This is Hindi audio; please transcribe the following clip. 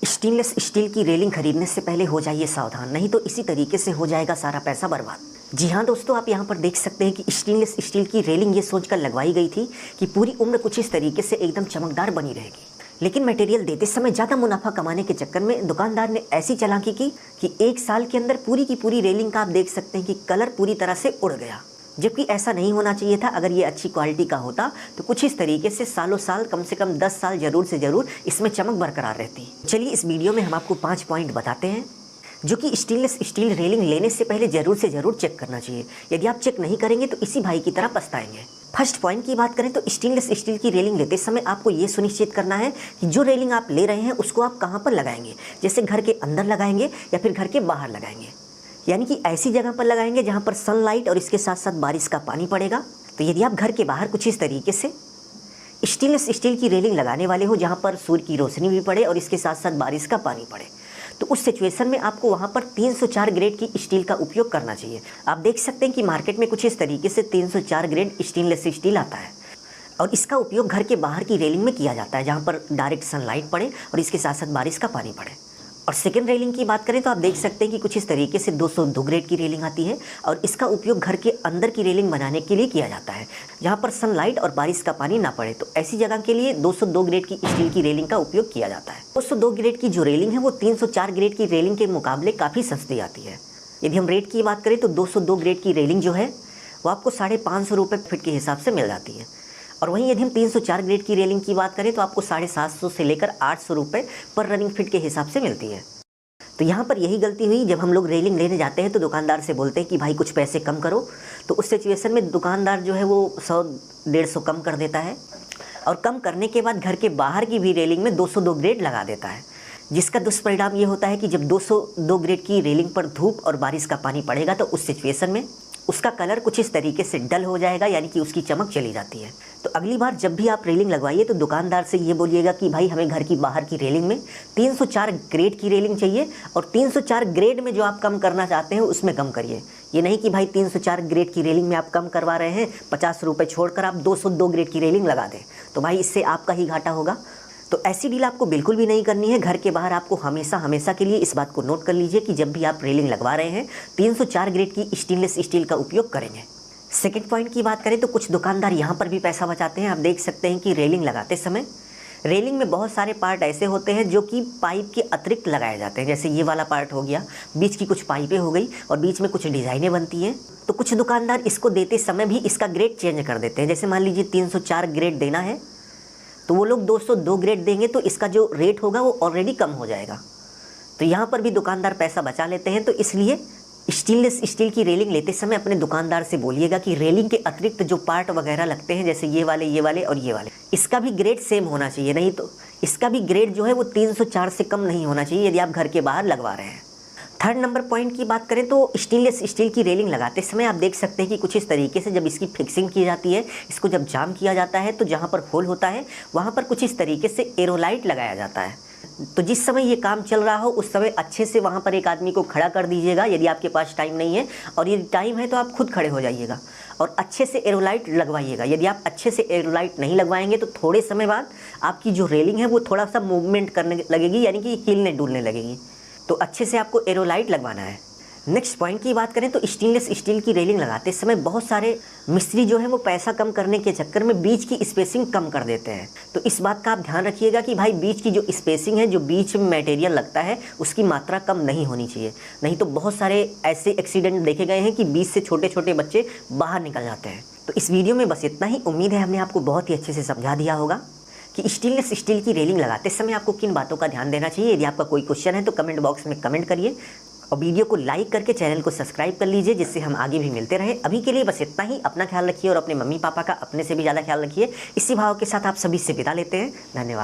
स्टेनलेस स्टील की रेलिंग खरीदने से पहले हो जाइए सावधान, नहीं तो इसी तरीके से हो जाएगा सारा पैसा बर्बाद। जी हाँ दोस्तों, आप यहाँ पर देख सकते हैं कि स्टेनलेस स्टील की रेलिंग ये सोचकर लगवाई गई थी कि पूरी उम्र कुछ इस तरीके से एकदम चमकदार बनी रहेगी। लेकिन मटेरियल देते समय ज़्यादा मुनाफा कमाने के चक्कर में दुकानदार ने ऐसी चालाकी की कि 1 साल के अंदर पूरी की पूरी रेलिंग का आप देख सकते हैं कि कलर पूरी तरह से उड़ गया, जबकि ऐसा नहीं होना चाहिए था। अगर ये अच्छी क्वालिटी का होता तो कुछ इस तरीके से सालों साल, कम से कम 10 साल जरूर से ज़रूर इसमें चमक बरकरार रहती। चलिए इस वीडियो में हम आपको 5 पॉइंट बताते हैं जो कि स्टेनलेस स्टील रेलिंग लेने से पहले ज़रूर चेक करना चाहिए। यदि आप चेक नहीं करेंगे तो इसी भाई की तरह पछताएंगे। फर्स्ट पॉइंट की बात करें तो स्टेनलेस स्टील की रेलिंग लेते समय आपको ये सुनिश्चित करना है कि जो रेलिंग आप ले रहे हैं उसको आप कहाँ पर लगाएंगे। जैसे घर के अंदर लगाएंगे या फिर घर के बाहर लगाएंगे, यानी कि ऐसी जगह पर लगाएंगे जहाँ पर सनलाइट और इसके साथ साथ बारिश का पानी पड़ेगा। तो यदि आप घर के बाहर कुछ इस तरीके से स्टेनलेस स्टील की रेलिंग लगाने वाले हो जहाँ पर सूर्य की रोशनी भी पड़े और इसके साथ साथ बारिश का पानी पड़े, तो उस सिचुएशन में आपको वहाँ पर 304 ग्रेड की स्टील का उपयोग करना चाहिए। आप देख सकते हैं कि मार्केट में कुछ इस तरीके से 304 ग्रेड स्टेनलेस स्टील आता है और इसका उपयोग घर के बाहर की रेलिंग में किया जाता है जहाँ पर डायरेक्ट सनलाइट पड़े और इसके साथ साथ बारिश का पानी पड़े। और सेकेंड रेलिंग की बात करें तो आप देख सकते हैं कि कुछ इस तरीके से 202 ग्रेड की रेलिंग आती है और इसका उपयोग घर के अंदर की रेलिंग बनाने के लिए किया जाता है जहां पर सनलाइट और बारिश का पानी ना पड़े। तो ऐसी जगह के लिए 202 ग्रेड की स्टील की रेलिंग का उपयोग किया जाता है। 202 ग्रेड की जो रेलिंग है वो 304 ग्रेड की रेलिंग के मुकाबले काफ़ी सस्ती आती है। यदि हम रेट की बात करें तो 202 ग्रेड की रेलिंग जो है वो आपको 550 रुपये फीट के हिसाब से मिल जाती है। और वहीं यदि हम 304 ग्रेड की रेलिंग की बात करें तो आपको 750 से लेकर 800 रुपये पर रनिंग फीट के हिसाब से मिलती है। तो यहाँ पर यही गलती हुई, जब हम लोग रेलिंग लेने जाते हैं तो दुकानदार से बोलते हैं कि भाई कुछ पैसे कम करो, तो उस सिचुएशन में दुकानदार जो है वो 100-150 कम कर देता है और कम करने के बाद घर के बाहर की भी रेलिंग में 202 ग्रेड लगा देता है, जिसका दुष्परिणाम ये होता है कि जब 202 ग्रेड की रेलिंग पर धूप और बारिश का पानी पड़ेगा तो उस सिचुएशन में उसका कलर कुछ इस तरीके से डल हो जाएगा, यानी कि उसकी चमक चली जाती है। तो अगली बार जब भी आप रेलिंग लगवाइए तो दुकानदार से ये बोलिएगा कि भाई हमें घर की बाहर की रेलिंग में 304 ग्रेड की रेलिंग चाहिए और 304 ग्रेड में जो आप कम करना चाहते हैं उसमें कम करिए। ये नहीं कि भाई 304 ग्रेड की रेलिंग में आप कम करवा रहे हैं, 50 रुपये छोड़कर आप 202 ग्रेड की रेलिंग लगा दें, तो भाई इससे आपका ही घाटा होगा। तो ऐसी डील आपको बिल्कुल भी नहीं करनी है। घर के बाहर आपको हमेशा के लिए इस बात को नोट कर लीजिए कि जब भी आप रेलिंग लगवा रहे हैं 304 ग्रेड की स्टेनलेस स्टील का उपयोग करेंगे। सेकंड पॉइंट की बात करें तो कुछ दुकानदार यहाँ पर भी पैसा बचाते हैं। आप देख सकते हैं कि रेलिंग लगाते समय रेलिंग में बहुत सारे पार्ट ऐसे होते हैं जो कि पाइप के अतिरिक्त लगाए जाते हैं। जैसे ये वाला पार्ट हो गया, बीच की कुछ पाइपें हो गई और बीच में कुछ डिज़ाइनें बनती हैं। तो कुछ दुकानदार इसको देते समय भी इसका ग्रेड चेंज कर देते हैं। जैसे मान लीजिए 304 ग्रेड देना है तो वो लोग 202 ग्रेड देंगे तो इसका जो रेट होगा वो ऑलरेडी कम हो जाएगा। तो यहाँ पर भी दुकानदार पैसा बचा लेते हैं। तो इसलिए स्टेनलेस स्टील की रेलिंग लेते समय अपने दुकानदार से बोलिएगा कि रेलिंग के अतिरिक्त जो पार्ट वगैरह लगते हैं, जैसे ये वाले और ये वाले, इसका भी ग्रेड सेम होना चाहिए, नहीं तो इसका भी ग्रेड जो है वो 304 से कम नहीं होना चाहिए यदि आप घर के बाहर लगवा रहे हैं। थर्ड नंबर पॉइंट की बात करें तो स्टेनलेस स्टील की रेलिंग लगाते समय आप देख सकते हैं कि कुछ इस तरीके से जब इसकी फिक्सिंग की जाती है, इसको जब जाम किया जाता है तो जहाँ पर होल होता है वहाँ पर कुछ इस तरीके से एरोलाइट लगाया जाता है। तो जिस समय ये काम चल रहा हो उस समय अच्छे से वहाँ पर एक आदमी को खड़ा कर दीजिएगा यदि आपके पास टाइम नहीं है, और यदि टाइम है तो आप खुद खड़े हो जाइएगा और अच्छे से एरोलाइट लगवाइएगा। यदि आप अच्छे से एरोलाइट नहीं लगवाएंगे तो थोड़े समय बाद आपकी जो रेलिंग है वो थोड़ा सा मूवमेंट करने लगेगी, यानी कि हिलने डुलने लगेगी। तो अच्छे से आपको एरोलाइट लगवाना है। नेक्स्ट पॉइंट की बात करें तो स्टेनलेस स्टील की रेलिंग लगाते समय बहुत सारे मिस्त्री जो है वो पैसा कम करने के चक्कर में बीच की स्पेसिंग कम कर देते हैं। तो इस बात का आप ध्यान रखिएगा कि भाई बीच की जो स्पेसिंग है, जो बीच में मटेरियल लगता है, उसकी मात्रा कम नहीं होनी चाहिए, नहीं तो बहुत सारे ऐसे एक्सीडेंट देखे गए हैं कि बीच से छोटे छोटे बच्चे बाहर निकल जाते हैं। तो इस वीडियो में बस इतना ही। उम्मीद है हमने आपको बहुत ही अच्छे से समझा दिया होगा कि स्टेनलेस स्टील की रेलिंग लगाते समय आपको किन बातों का ध्यान देना चाहिए। यदि आपका कोई क्वेश्चन है तो कमेंट बॉक्स में कमेंट करिए और वीडियो को लाइक करके चैनल को सब्सक्राइब कर लीजिए, जिससे हम आगे भी मिलते रहे। अभी के लिए बस इतना ही। अपना ख्याल रखिए और अपने मम्मी पापा का अपने से भी ज़्यादा ख्याल रखिए। इसी भाव के साथ आप सभी से विदा लेते हैं। धन्यवाद।